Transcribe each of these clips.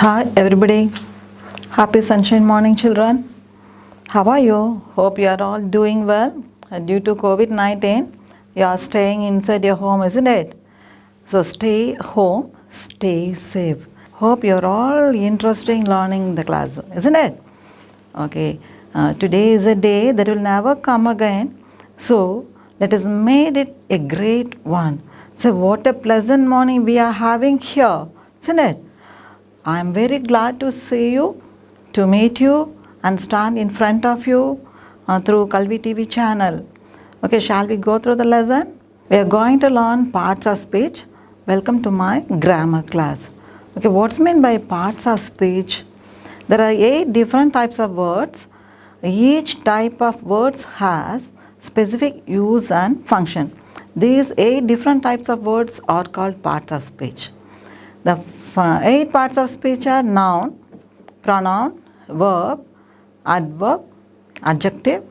Hi everybody. Happy sunshine morning children. How are you? Hope you are all doing well. Due to COVID-19, you are staying inside your home, isn't it? So stay home, stay safe. Hope you are all interested in learning the class, isn't it? Okay. Today is a day that will never come again. So let us make it a great one. So what a pleasant morning we are having here, isn't it? I am very glad to see you, to meet you and stand in front of you through Kalvi TV channel. Okay, shall we go through the lesson? We are going to learn parts of speech. Welcome to my grammar class. Okay, what's meant by parts of speech? There are 8 different types of words. Each type of words has specific use and function. These 8 different types of words are called parts of speech. The 8 parts of speech are noun, pronoun, verb, adverb, adjective,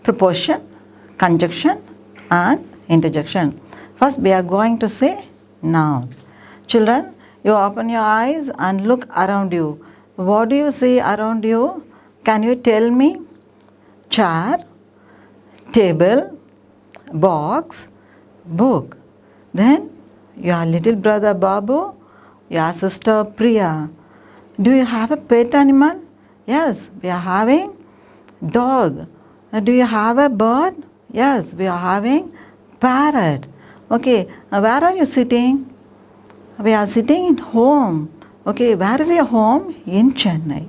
preposition, conjunction and interjection. First we are going to say noun. Children, you open your eyes and look around you. What do you see around you? Can you tell me? Chair, table, box, book. Then your little brother Babu, your sister Priya. Do you have a pet animal? Yes, we are having dog. Do you have a bird? Yes, we are having parrot. Okay, where are you sitting? We are sitting in home. Okay, where is your home? In Chennai.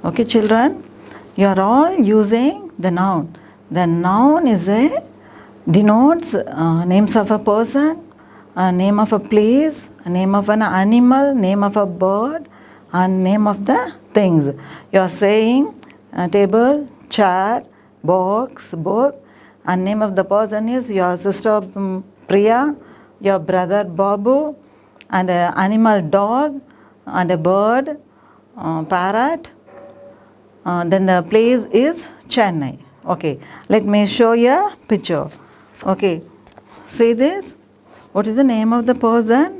Okay, children, you are all using the noun. The noun is a denotes names of a person, a name of a place, a name of an animal, name of a bird, and name of the things. You are saying table, chair, box, book, and name of the person is your sister Priya, your brother Babu, and an animal dog, and a bird, parrot. Then the place is Chennai. Okay, let me show you a picture. Okay, see this. What is the name of the person?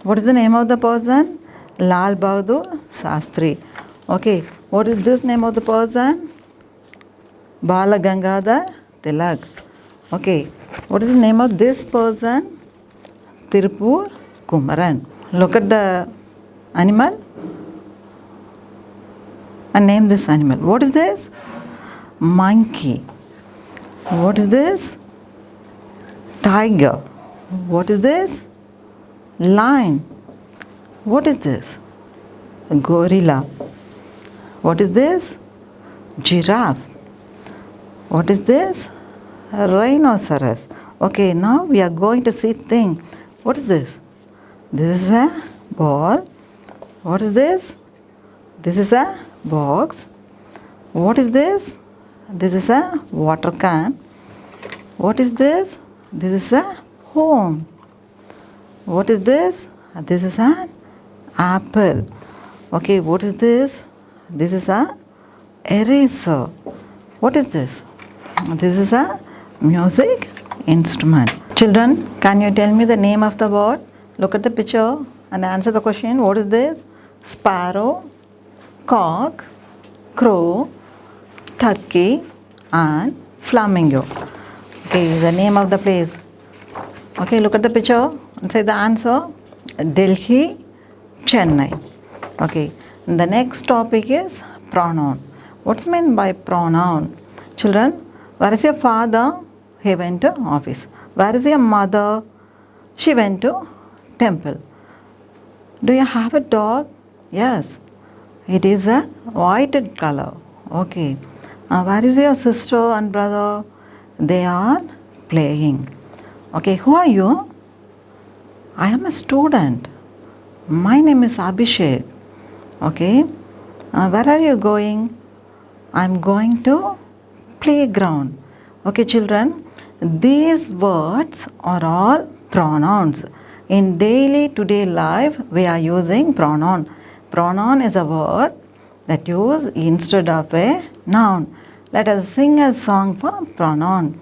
What is the name of the person? Lal Bahadur Shastri. Okay, what is this name of the person? Bala Gangadhar Tilak. Okay, what is the name of this person? Tirupur Kumaran. Look at the animal and name this animal. What is this? Monkey. What is this? Tiger. What is this? Lion. What is this? Gorilla. What is this? Giraffe. What is this? Rhinoceros. Okay, now we are going to see thing. What is this? This is a ball. What is this? This is a box. What is this? This is a water can. What is this? This is a home. What is this? This is an apple. Okay, what is this? This is a eraser. What is this? This is a music instrument. Children, can you tell me the name of the word? Look at the picture and answer the question. What is this? Sparrow, cock, crow, turkey and flamingo. Okay, the name of the place. Okay, look at the picture and say the answer. Delhi, Chennai. Okay, the next topic is pronoun. What's meant by pronoun? Children, where is your father? He went to office. Where is your mother? She went to temple. Do you have a dog? Yes, it is a white color. Okay. Where is your sister and brother? They are playing. Okay, who are you? I am a student. My name is Abhishek. Okay. Where are you going? I am going to playground. Okay, children, these words are all pronouns. In daily today life, we are using pronoun. Pronoun is a word that use instead of a noun. Let us sing a song for pronoun.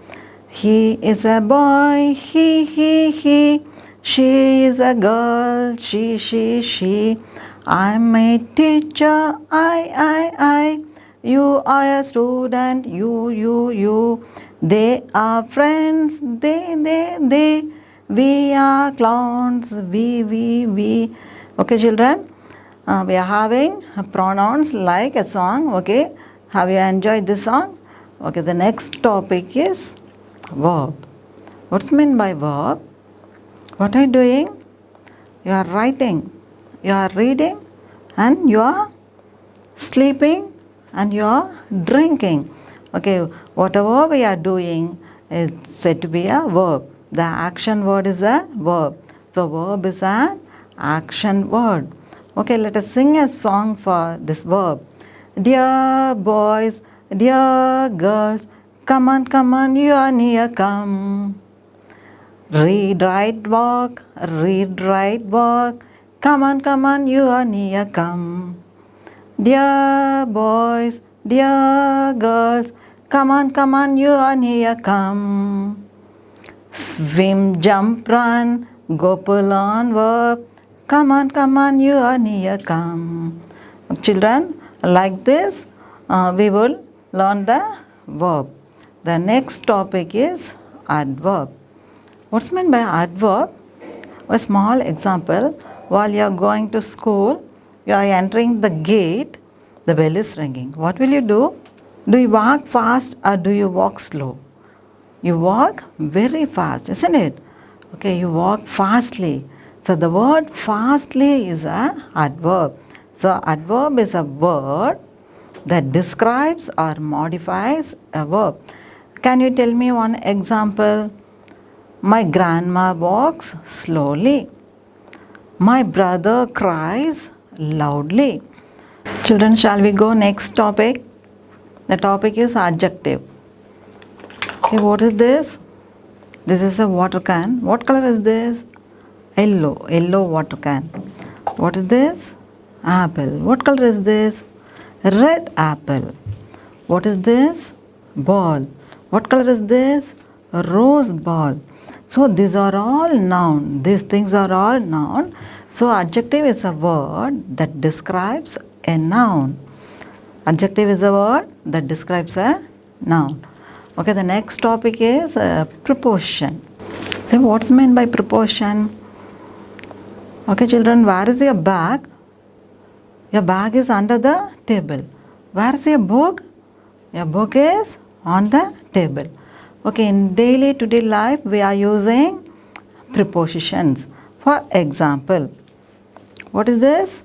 He is a boy, he. She is a girl, she. I'm a teacher, I. You are a student, you. They are friends, they. We are clowns, we. Okay, children, we are having pronouns like a song. Okay, have you enjoyed this song? Okay, the next topic is verb. What's meant by verb? What are you doing? You are writing, you are reading, and you are sleeping, and you are drinking. Okay, whatever we are doing is said to be a verb. The action word is a verb. So verb is an action word. Okay, let us sing a song for this verb. Dear boys, dear girls, come on, you are near, come. Read, write, walk, come on, you are near, come. Dear boys, dear girls, come on, you are near, come. Swim, jump, run, go pull on verb, come on, you are near, come. Children, like this, we will learn the verb. The next topic is adverb. What's meant by adverb? A small example, while you are going to school, you are entering the gate, the bell is ringing. What will you do? Do you walk fast or do you walk slow? You walk very fast, isn't it? Okay, you walk fastly. So the word fastly is an adverb. So adverb is a word that describes or modifies a verb. Can you tell me one example? My grandma walks slowly. My brother cries loudly. Children, shall we go next topic? The topic is adjective. Okay, what is this? This is a water can. What color is this? Yellow water can. What is this? Apple. What color is this? Red apple. What is this? Ball. What color is this? Rose ball. So these are all noun. These things are all noun. So adjective is a word that describes a noun. Adjective is a word that describes a noun. Okay, the next topic is preposition. So what's meant by preposition? Okay, children, where is your bag? Your bag is under the table. Where is your book? Your book is on the table. Okay, in daily to day life, we are using prepositions. For example, what is this?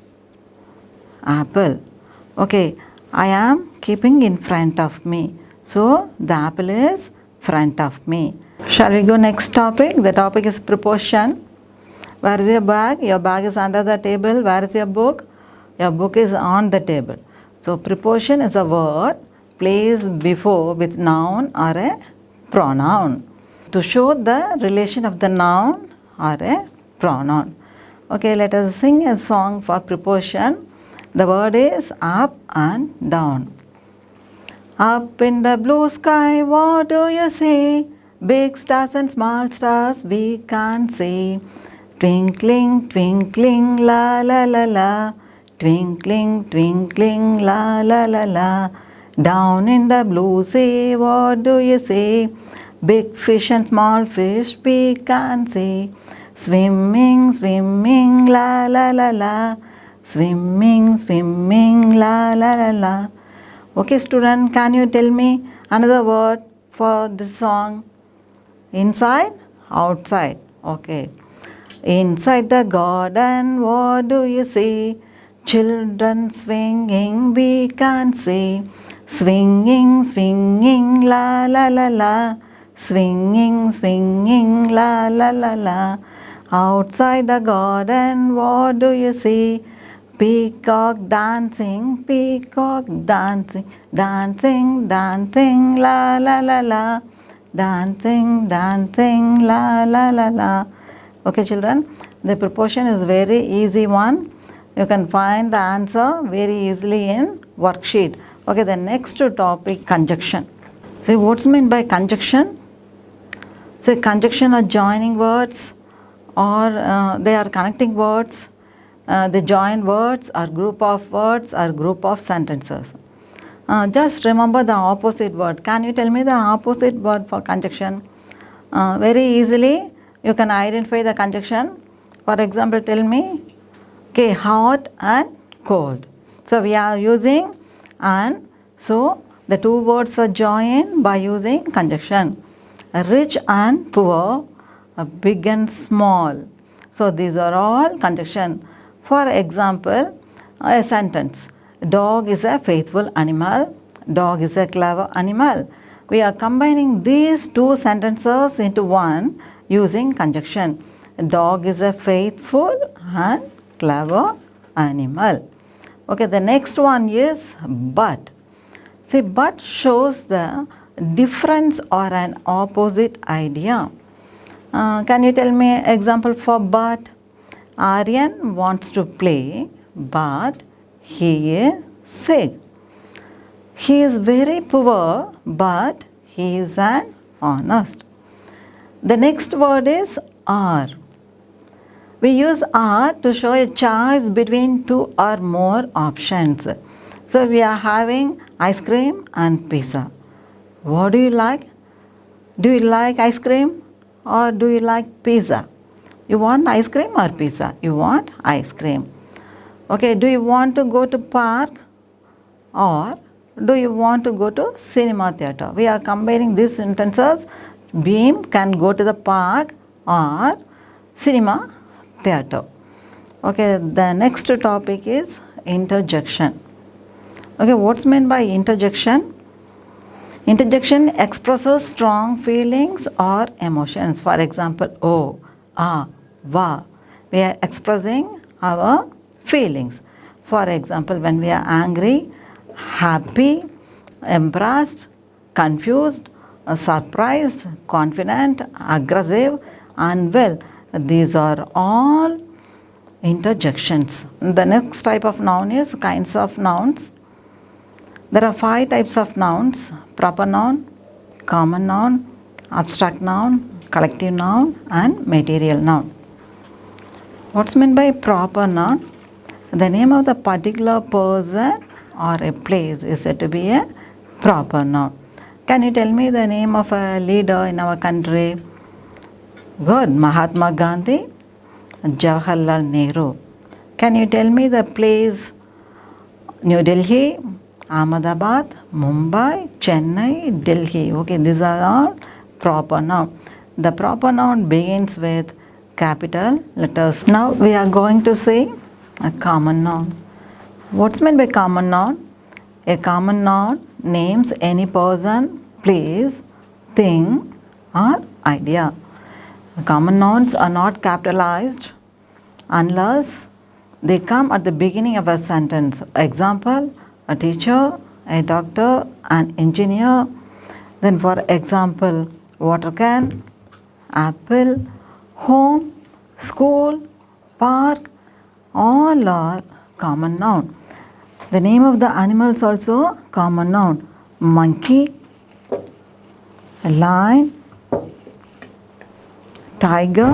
Apple. Okay, I am keeping in front of me. So, the apple is front of me. Shall we go next topic? The topic is preposition. Where is your bag? Your bag is under the table. Where is your book? Your book is on the table. So, preposition is a word placed before with noun or a pronoun to show the relation of the noun or a pronoun. Okay, let us sing a song for preposition. The word is up and down. Up in the blue sky, what do you see? Big stars and small stars we can't see. Twinkling, twinkling, la la la la. Twinkling, twinkling, la la la la. Down in the blue sea, what do you see? Big fish and small fish we can see. Swimming, swimming, la la la la. Swimming, swimming, la la la la. Okay, student, can you tell me another word for this song? Inside, outside. Okay. Inside the garden, what do you see? Children swinging, we can see. Swinging, swinging, la la la la. Swinging, swinging, la la la la. Outside the garden, what do you see? Peacock dancing, dancing, dancing, la la la la. Dancing, dancing, la la la la. Okay, children, the preposition is very easy one. You can find the answer very easily in worksheet. Okay, the next topic, conjunction. See, what's meant by conjunction? See, conjunction are joining words or they are connecting words the joined words or group of words or group of sentences. Just remember the opposite word. Can you tell me the opposite word for conjunction? Very easily you can identify the conjunction. For example, tell me, okay, hot and cold. So we are using and, so the two words are joined by using conjunction. Rich and poor, big and small. So these are all conjunction. For example, a sentence. Dog is a faithful animal. Dog is a clever animal. We are combining these two sentences into one using conjunction. Dog is a faithful and clever animal. Okay, the next one is but. See, but shows the difference or an opposite idea. Can you tell me example for but? Aryan wants to play, but he is sick. He is very poor, but he is an honest. The next word is or. We use or to show a choice between two or more options. So we are having ice cream and pizza. What do you like? Do you like ice cream or do you like pizza? You want ice cream or pizza? You want ice cream. Okay, do you want to go to park or do you want to go to cinema theatre? We are combining these sentences. Beam can go to the park or cinema theatre. Okay, the next topic is interjection. Okay, what's meant by interjection? Interjection expresses strong feelings or emotions. For example, oh, ah, wa. We are expressing our feelings. For example, when we are angry, happy, embarrassed, confused, surprised, confident, aggressive, unwell. These are all interjections. The next type of noun is kinds of nouns. There are 5 types of nouns: proper noun, common noun, abstract noun, collective noun, and material noun. What's meant by proper noun? The name of the particular person or a place is said to be a proper noun. Can you tell me the name of a leader in our country? Good. Mahatma Gandhi, Jawaharlal Nehru. Can you tell me the place? New Delhi, Ahmedabad, Mumbai, Chennai, Delhi. Okay, these are all proper noun. The proper noun begins with capital letters. Now we are going to say a common noun. What's meant by common noun? A common noun names any person, place, thing, or idea. Common nouns are not capitalized unless they come at the beginning of a sentence. Example, a teacher, a doctor, an engineer. Then for example, water can, apple, home, school, park, all are common noun. The name of the animals also common noun. Monkey, lion, tiger,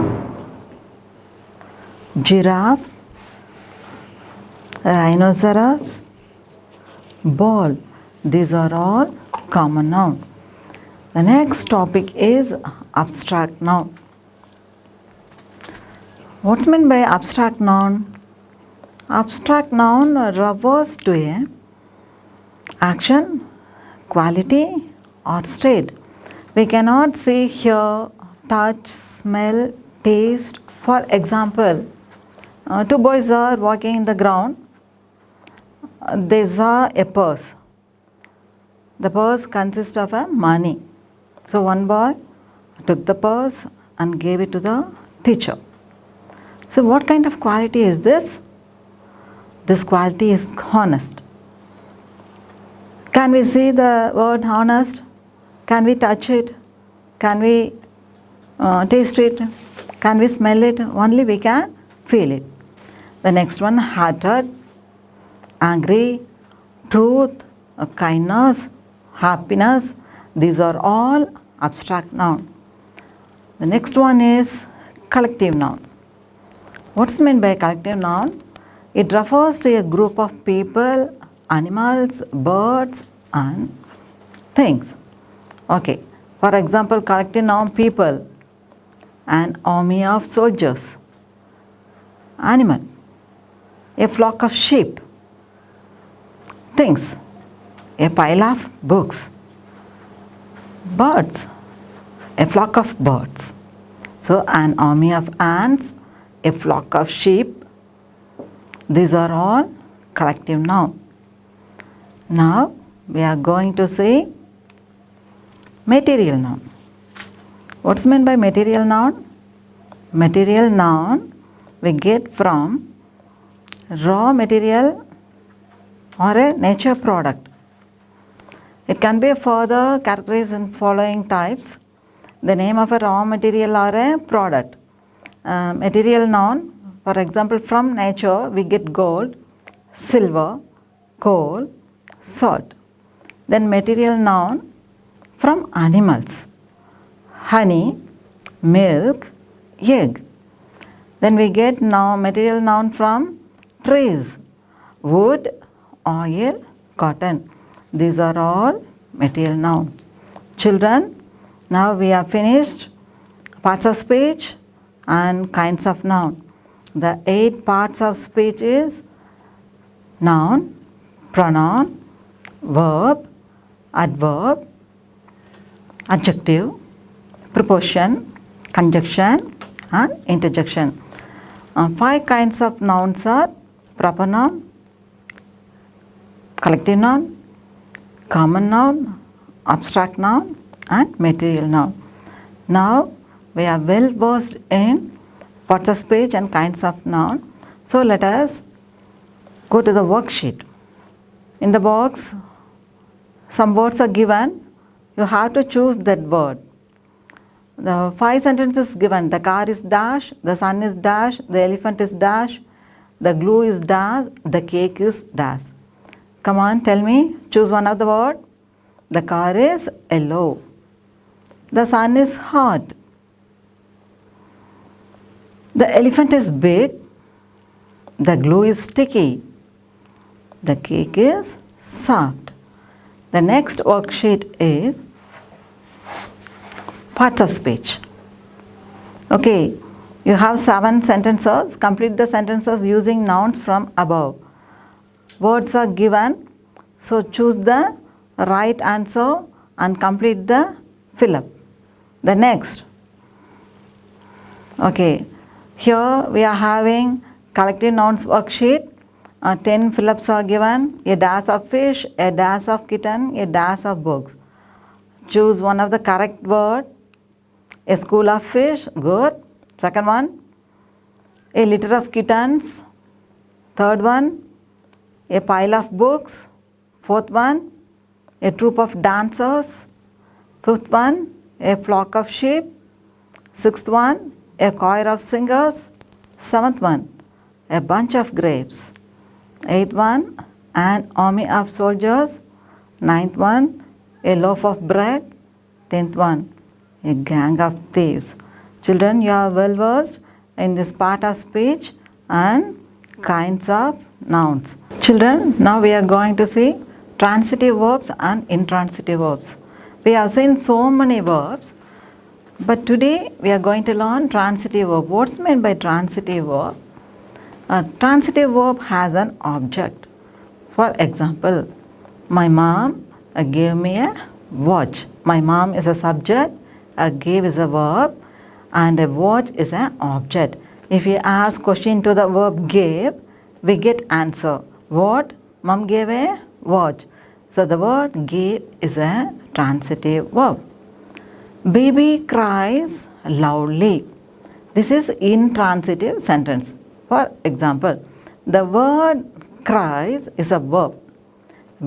giraffe, rhinoceros, ball. These are all common noun. The next topic is abstract noun. What's meant by abstract noun? Abstract noun refers to a action, quality, or state. We cannot see, hear, touch, smell, taste. For example, 2 boys are walking in the ground. They saw a purse. The purse consists of a money. So one boy took the purse and gave it to the teacher. So what kind of quality is this? This quality is honest. Can we see the word honest? Can we touch it? Can we taste it? Can we smell it? Only we can feel it. The next one, hearted, angry, truth, kindness, happiness. These are all abstract noun. The next one is collective noun. What's meant by collective noun? It refers to a group of people, animals, birds and things. Okay, for example, collective noun people, an army of soldiers, animal, a flock of sheep, things, a pile of books, birds, a flock of birds. So an army of ants, a flock of sheep, these are all collective noun. Now we are going to say material noun. What's meant by material noun? Material noun we get from raw material or a nature product. It can be further categorized in following types: the name of a raw material or a product. Material noun, for example, from nature we get gold, silver, coal, salt. Then material noun from animals: honey, milk, egg. Then we get now material noun from trees: wood, oil, cotton. These are all material nouns. Children, now we have finished parts of speech and kinds of noun. The 8 parts of speech is noun, pronoun, verb, adverb, adjective, preposition, conjunction and interjection. 5 kinds of nouns are proper noun, collective noun, common noun, abstract noun and material noun. Now we are well versed in parts of speech and kinds of noun. So let us go to the worksheet. In the box, some words are given. You have to choose that word. The 5 sentences given: the car is dash, the sun is dash, the elephant is dash, the glue is dash, the cake is dash. Come on, tell me, choose one of the word. The car is yellow. The sun is hot. The elephant is big. The glue is sticky. The cake is soft. The next worksheet is parts of speech. Okay, you have 7 sentences. Complete the sentences using nouns from above. Words are given, so choose the right answer and complete the fill-up. The next, okay, here we are having collective nouns worksheet. 10 fill-ups are given: a dash of fish, a dash of kitten, a dash of books. Choose one of the correct word. A school of fish, good. Second one, a litter of kittens. Third one, a pile of books. Fourth one, a troop of dancers. Fifth one, a flock of sheep. Sixth one, a choir of singers. Seventh one, a bunch of grapes. Eighth one, an army of soldiers. Ninth one, a loaf of bread. 10th one, a gang of thieves. Children, you are well versed in this part of speech and kinds of nouns. Children, now we are going to see transitive verbs and intransitive verbs. We have seen so many verbs, but today we are going to learn transitive verb. What's meant by transitive verb? A transitive verb has an object. For example, my mom gave me a watch. My mom is a subject, gave is a verb, and a watch is an object. If we ask question to the verb gave, we get answer. What? Mom gave a watch. So the word gave is a transitive verb. Baby cries loudly. This is intransitive sentence. For example, the word cries is a verb.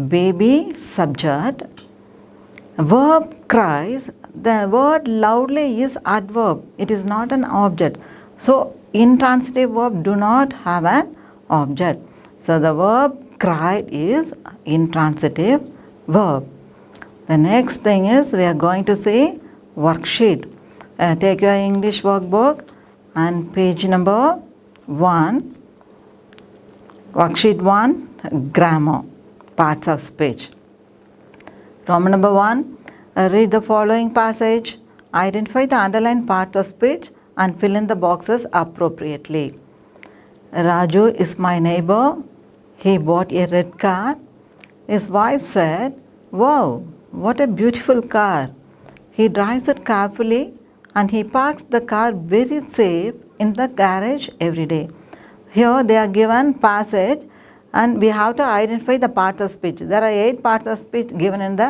Baby subject. Verb cries. The word loudly is adverb. It is not an object. So intransitive verb do not have an object. So the verb cried is intransitive verb. The next thing is we are going to say worksheet. Take your English workbook and page number 1. Worksheet 1, grammar, parts of speech. Roman number 1, read the following passage, identify the underlined parts of speech and fill in the boxes appropriately. Raju is my neighbor. He bought a red car. His wife said, "Wow, what a beautiful car." He drives it carefully and he parks the car very safe in the garage every day. Here they are given passage and we have to identify the parts of speech. There are 8 parts of speech given in the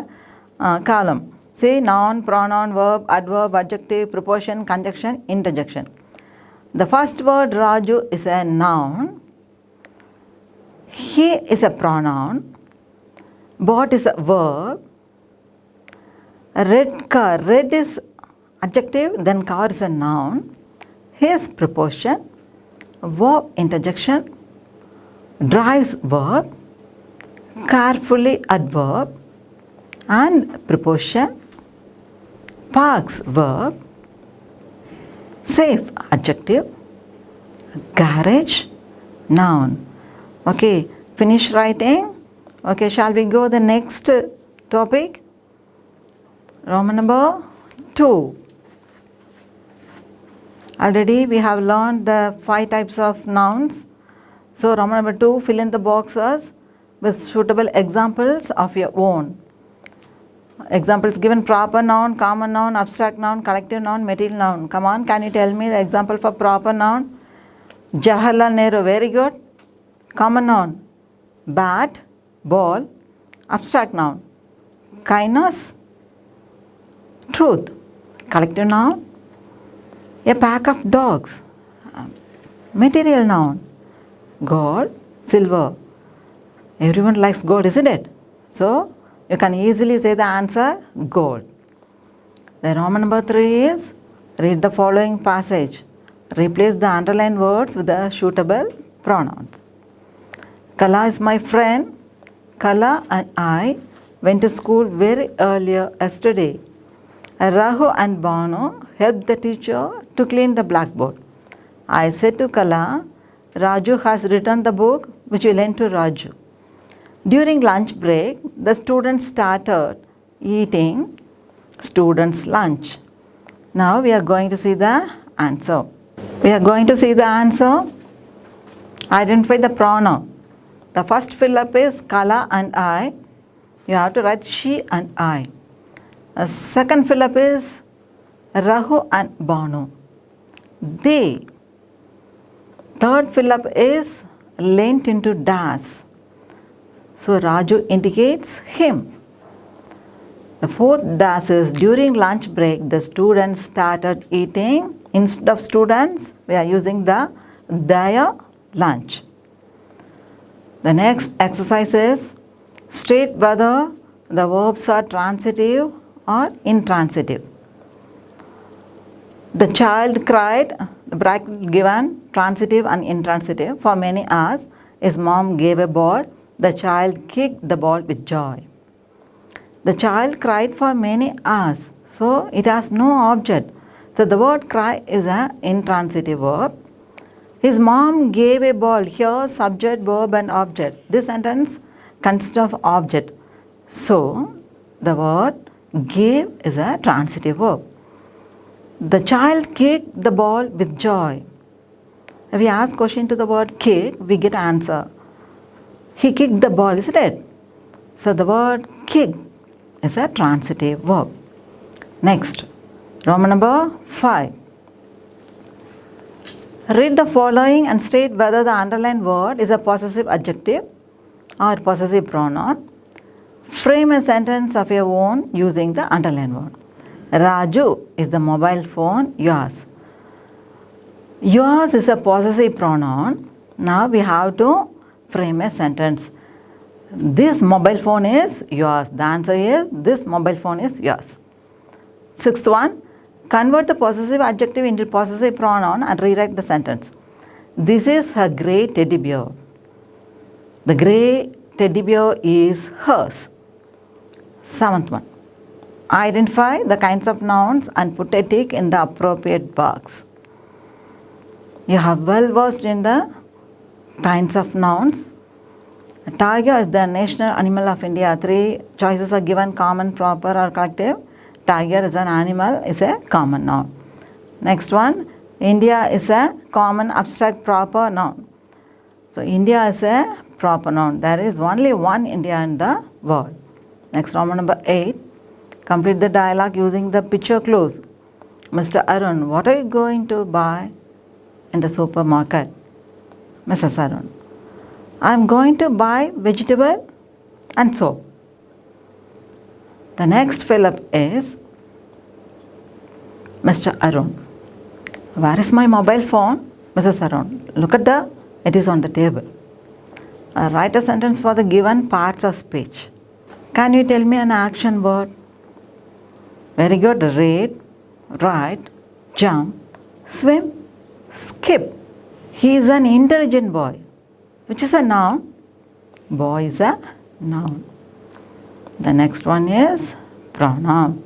column. See, noun, pronoun, verb, adverb, adjective, preposition, conjunction, interjection. The first word Raju is a noun. He is a pronoun. Bought is a verb. Red car, red is adjective, then car is a noun. His preposition, verb interjection, drives verb, carefully adverb, and preposition, parks verb, safe adjective, garage noun. Okay, finish writing. Okay, shall we go the next topic? Roman number 2. Already we have learned the 5 types of nouns. So Roman number 2, fill in the boxes with suitable examples of your own. Examples given: proper noun, common noun, abstract noun, collective noun, material noun. Come on, can you tell me the example for proper noun? Jawaharlal Nehru, very good. Common noun, bat, ball. Abstract noun, kindness, truth. Collective noun, a pack of dogs. Material noun, gold, silver. Everyone likes gold, isn't it? So you can easily say the answer, gold. The Roman number 3 is, read the following passage. Replace the underlined words with the suitable pronouns. Kala is my friend. Kala and I went to school very early yesterday. Rahu and Banu helped the teacher to clean the blackboard. I said to Kala, Raju has written the book which you lent to Raju. During lunch break, the students started eating students' lunch. Now we are going to see the answer. Identify the pronoun. The first fill-up is Kala and I. You have to write she and I. The second fill-up is Rahu and Banu. They. Third fill-up is lent into das. So Raju indicates him. The fourth das is during lunch break the students started eating. Instead of students, we are using the their lunch. The next exercise is state whether the verbs are transitive or intransitive. The child cried, the bracket given, transitive and intransitive. For many hours, his mom gave a ball. The child kicked the ball with joy. The child cried for many hours. So it has no object. So the word cry is an intransitive verb. His mom gave a ball. Here subject, verb and object. This sentence consists of object. So the word gave is a transitive verb. The child kicked the ball with joy. If we ask question to the word kick, we get answer. He kicked the ball, isn't it? So the word kick is a transitive verb. Next, Roman number 5. Read the following and state whether the underlined word is a possessive adjective or possessive pronoun. Frame a sentence of your own using the underlined word. Raju is the mobile phone yours. Yours is a possessive pronoun. Now we have to frame a sentence. This mobile phone is yours. The answer is this mobile phone is yours. Sixth one, convert the possessive adjective into possessive pronoun and rewrite the sentence. This is her grey teddy bear. The grey teddy bear is hers. Seventh one, identify the kinds of nouns and put a tick in the appropriate box. You have well versed in the kinds of nouns. Tiger is the national animal of India. 3 choices are given: common, proper or collective. Tiger is an animal, is a common noun. Next one, India is a common, abstract, proper noun. So India is a proper noun. There is only one India in the world. Next, Roman number 8. Complete the dialogue using the picture clues. Mr. Arun, what are you going to buy in the supermarket? Mrs. Arun, I am going to buy vegetable and soap. The next fill-up is Mr. Arun, where is my mobile phone? Mrs. Arun, look at it is on the table. Write a sentence for the given parts of speech. Can you tell me an action word? Very good. Read, write, jump, swim, skip. He is an intelligent boy. Which is a noun? Boy is a noun. The next one is pronoun.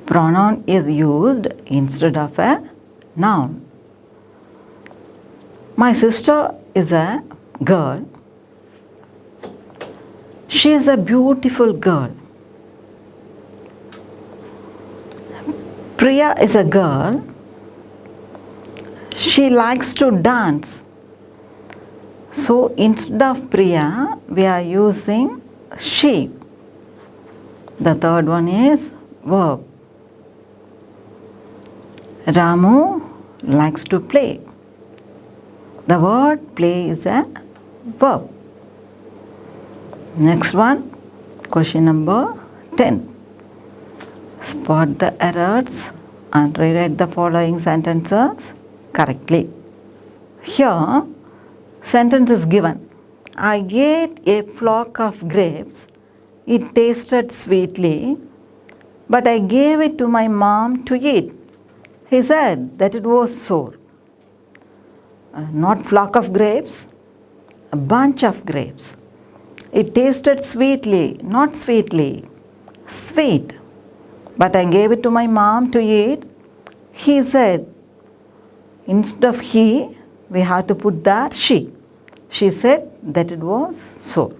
Pronoun is used instead of a noun. My sister is a girl. She is a beautiful girl. Priya is a girl. She likes to dance. So instead of Priya, we are using she. The third one is verb. Ramu likes to play. The word play is a verb. Next one, question number 10. Spot the errors and rewrite the following sentences correctly. Here, sentence is given. I ate a flock of grapes. It tasted sweetly, but I gave it to my mom to eat. He said that it was sour. Not flock of grapes, a bunch of grapes. It tasted sweetly, not sweetly, sweet. But I gave it to my mom to eat. He said, instead of he, we have to put that she. She said that it was sour.